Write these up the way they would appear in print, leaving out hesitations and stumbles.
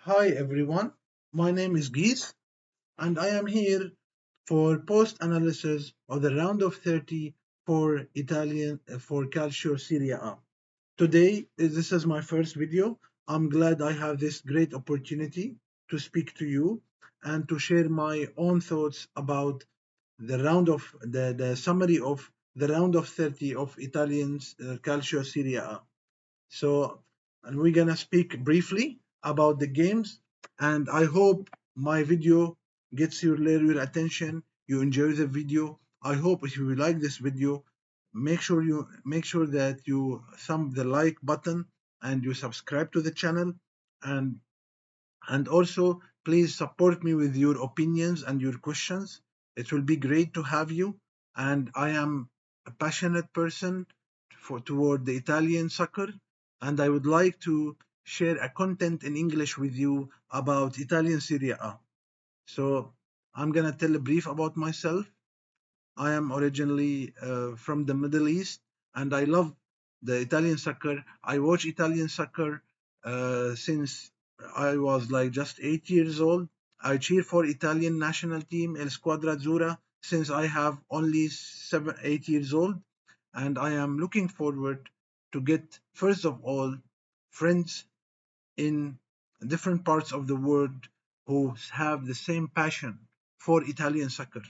Hi everyone, my name is Geese and I am here for post-analysis of the round of 30 for Calcio Serie A. Today, this is my first video. I'm glad I have this great opportunity to speak to you and to share my own thoughts about the summary of the round of 30 of Italian's Calcio Serie A. So, and we're gonna speak briefly about the games, and I hope my video gets your attention. You enjoy the video. I hope if you like this video, make sure that you thumb the like button and you subscribe to the channel, and also please support me with your opinions and your questions. It will be great to have you, and I am a passionate person toward the Italian soccer, and I would like to share a content in English with you about Italian Serie A. So I'm gonna tell a brief about myself. I am originally from the Middle East, and I love the Italian soccer. I watch Italian soccer since I was like just 8 years old. I cheer for Italian national team El Squadra Azzurra since I have only 8 years old, and I am looking forward to get first of all friends in different parts of the world who have the same passion for Italian soccer.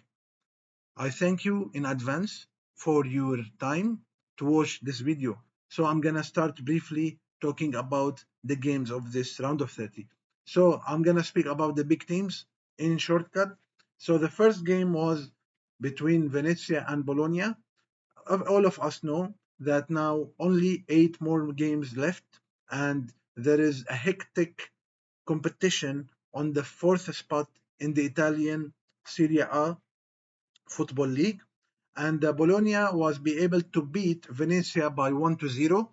I thank you in advance for your time to watch this video. So I'm gonna start briefly talking about the games of this round of 30. So I'm gonna speak about the big teams in shortcut. So the first game was between Venezia and Bologna. All of us know that now only 8 more games left, and there is a hectic competition on the fourth spot in the Italian Serie A football league, and Bologna was be able to beat Venezia by 1-0.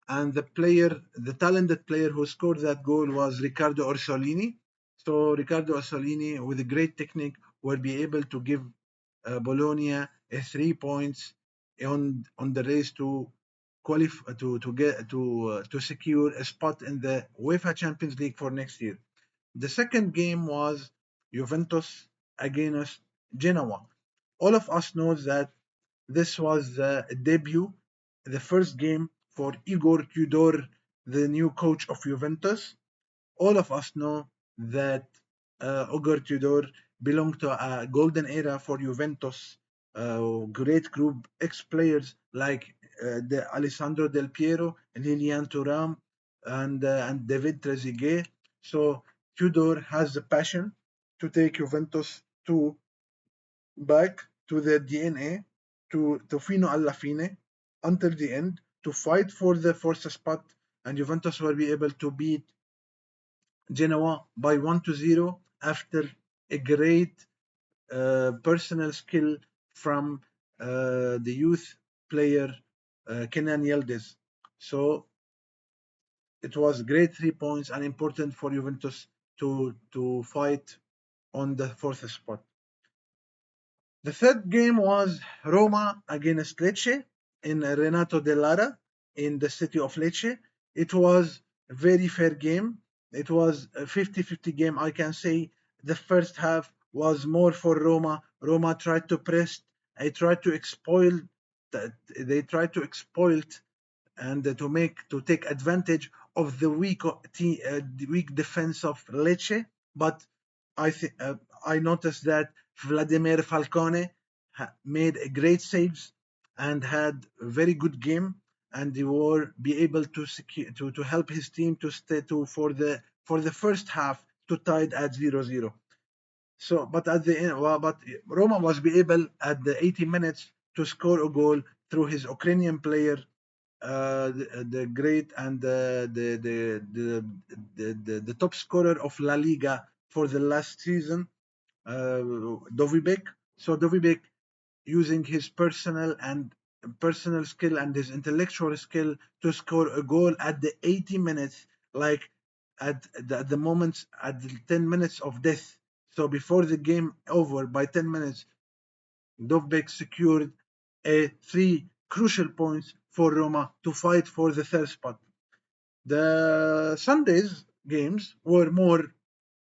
And the talented player who scored that goal was Riccardo Orsolini. So Riccardo Orsolini, with a great technique, will be able to give Bologna 3 points on the race to qualify to secure a spot in the UEFA Champions League for next year. The second game was Juventus against Genoa. All of us know that this was the debut, the first game for Igor Tudor, the new coach of Juventus. All of us know that Igor Tudor belonged to a golden era for Juventus. Great group, ex-players like the Alessandro Del Piero, Lilian Thuram, and David Trezeguet. So Tudor has the passion to take Juventus to back to their DNA, to fino alla fine, until the end, to fight for the fourth spot, and Juventus will be able to beat Genoa by 1-0 after a great personal skill from the youth player Kenan Yildiz. So it was great 3 points and important for Juventus to fight on the fourth spot. The third game was Roma against Lecce in Renato Dell'Ara in the city of Lecce. It was a very fair game. It was a 50-50 game. I can say the first half was more for Roma. Roma tried to press. They tried to exploit. They tried to exploit and to take advantage of the weak defense of Lecce. But I noticed that Vladimir Falcone made a great saves and had a very good game, and he will be able to help his team to stay for the first half to tied at 0-0. So, but at the end, but Roma was be able at the 80 minutes to score a goal through his Ukrainian player, the great and the top scorer of La Liga for the last season, Dovibek. So Dovibek, using his personal skill and his intellectual skill to score a goal at the 80 minutes, like at the moments at the 10 minutes of death. So before the game over by 10 minutes, Dovbek secured 3 crucial points for Roma to fight for the third spot. The Sundays games were more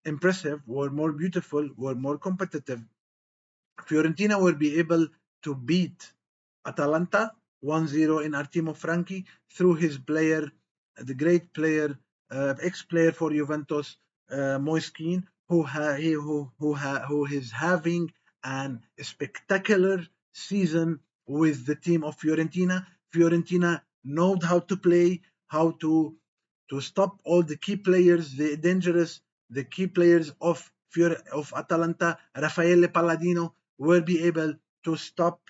impressive, were more beautiful, were more competitive. Fiorentina will be able to beat Atalanta 1-0 in Artimo Franchi through his player, the great player, ex-player for Juventus, Moiskin, who is having an spectacular season with the team of Fiorentina. Fiorentina know how to play, how to stop all the key players, the key players of Atalanta. Raffaele Palladino will be able to stop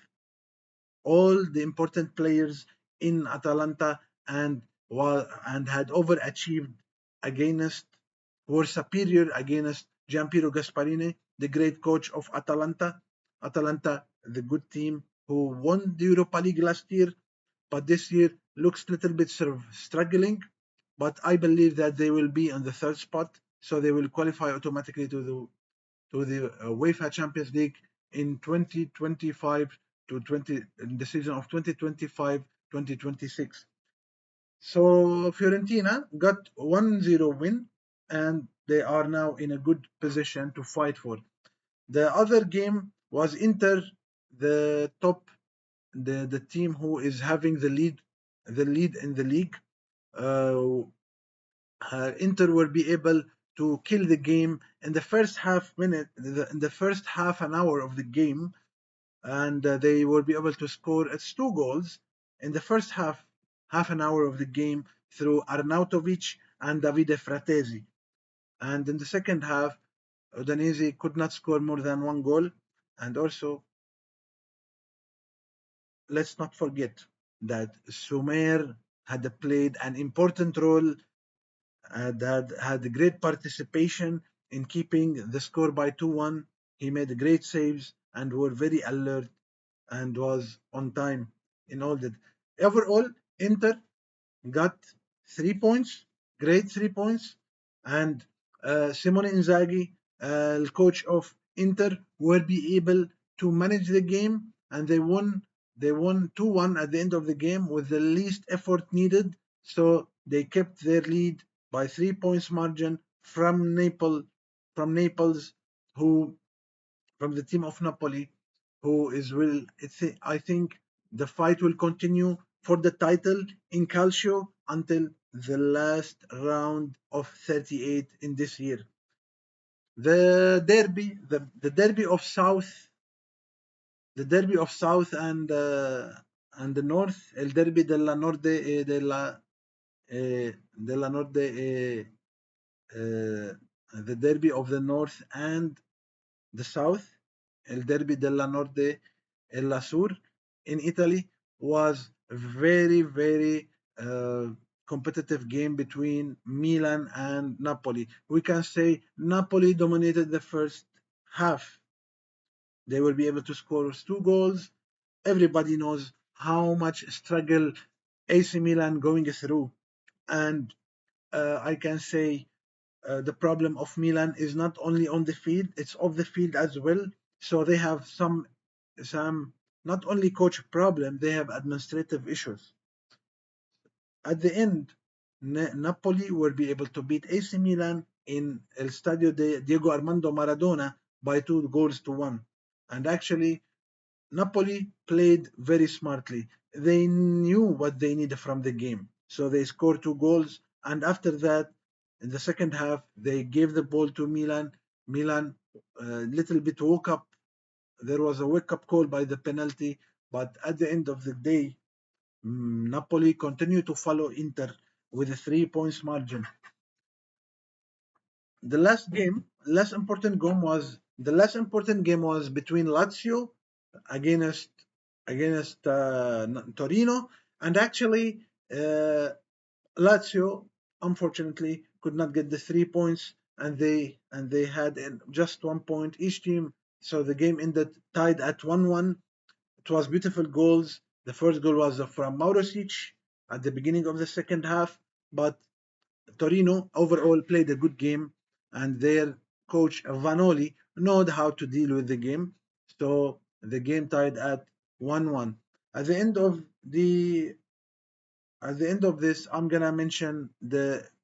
all the important players in Atalanta and had overachieved against were superior against Giampiero Gasparini, the great coach of Atalanta. Atalanta, the good team who won the Europa League last year, but this year looks a little bit struggling. But I believe that they will be on the third spot, so they will qualify automatically to the UEFA Champions League in 2025 to 20 in the season of 2025-2026. So Fiorentina got 1-0 win and they are now in a good position to fight for. The other game was Inter, the top the team who is having the lead in the league. Uh, Inter will be able to kill the game in the first in the first half an hour of the game, and they will be able to score it's 2 goals in the first half an hour of the game through Arnautovic and Davide Fratesi. And in the second half, Udinese could not score more than 1 goal. And also, let's not forget that Sumer had played an important role that had great participation in keeping the score by 2-1. He made great saves and were very alert and was on time in all that. Overall, Inter got 3 points, great 3 points, and Simone Inzaghi, the coach of Inter, will be able to manage the game, and they won. They won 2-1 at the end of the game with the least effort needed. So they kept their lead by 3 points margin from Naples, who from the team of Napoli, who is will I think the fight will continue for the title in Calcio until the last round of 38 in this year. The derby of South and the North, el derby della Norde della Norde the derby of the North and the South, El Derby della Norde e la Sur in Italy was a very, very competitive game between Milan and Napoli. We can say Napoli dominated the first half. They will be able to score 2 goals. Everybody knows how much struggle AC Milan going through. And I can say the problem of Milan is not only on the field, it's off the field as well. So they have some not only coach problem, they have administrative issues. At the end, Napoli will be able to beat AC Milan in El Stadio de Diego Armando Maradona by 2 goals to 1. And actually, Napoli played very smartly. They knew what they needed from the game. So they scored 2 goals. And after that, in the second half, they gave the ball to Milan. Milan a little bit woke up. There was a wake-up call by the penalty. But at the end of the day, Napoli continued to follow Inter with a 3 points margin. The last important game was between Lazio against Torino, and actually Lazio unfortunately could not get the 3 points, and they had just 1 point each team. So the game ended tied at 1-1. It was beautiful goals. The first goal was from Maurosic at the beginning of the second half, but Torino overall played a good game, and their coach Vanoli knowed how to deal with the game. So the game tied at 1-1. At the end of the at the end of this, I'm gonna mention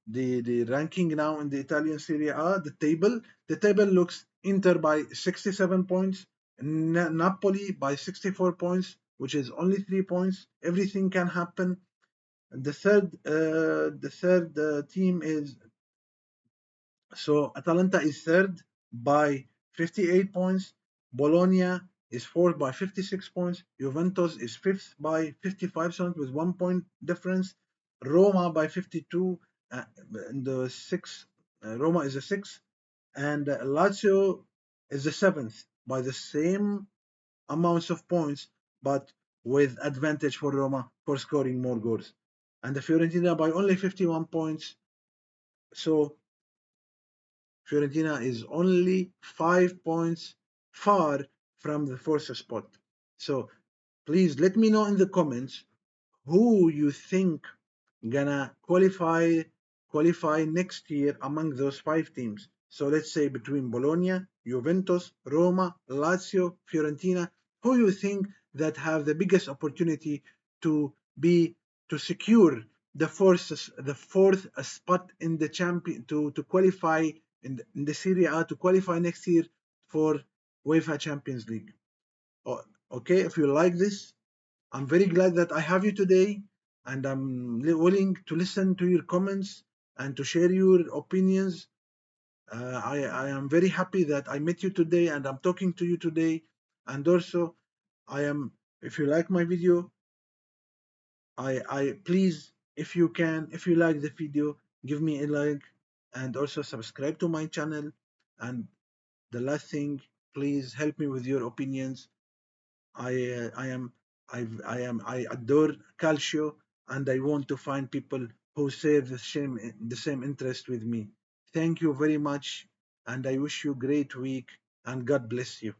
the ranking now in the Italian Serie A, the table looks Inter by 67 points, Napoli by 64 points, which is only 3 points. Everything can happen. The third team is, so Atalanta is third by 58 points. Bologna is fourth by 56 points. Juventus is fifth by 55 points with 1 point difference. Roma by 52, and the sixth. Roma is the sixth, and Lazio is the seventh by the same amounts of points, but with advantage for Roma for scoring more goals. And the Fiorentina by only 51 points. So Fiorentina is only 5 points far from the fourth spot. So please let me know in the comments who you think gonna qualify next year among those 5 teams. So let's say between Bologna, Juventus, Roma, Lazio, Fiorentina, who you think that have the biggest opportunity to be to secure the fourth spot in the champion to qualify in the Serie A to qualify next year for UEFA Champions League. Okay, if you like this, I'm very glad that I have you today, and I'm willing to listen to your comments and to share your opinions. I am very happy that I met you today and I'm talking to you today. And also, if you like my video, I please, if you like the video, give me a like and also subscribe to my channel. And the last thing, please help me with your opinions. I am I adore Calcio, and I want to find people who share the same interest with me. Thank you very much, and I wish you a great week, and God bless you.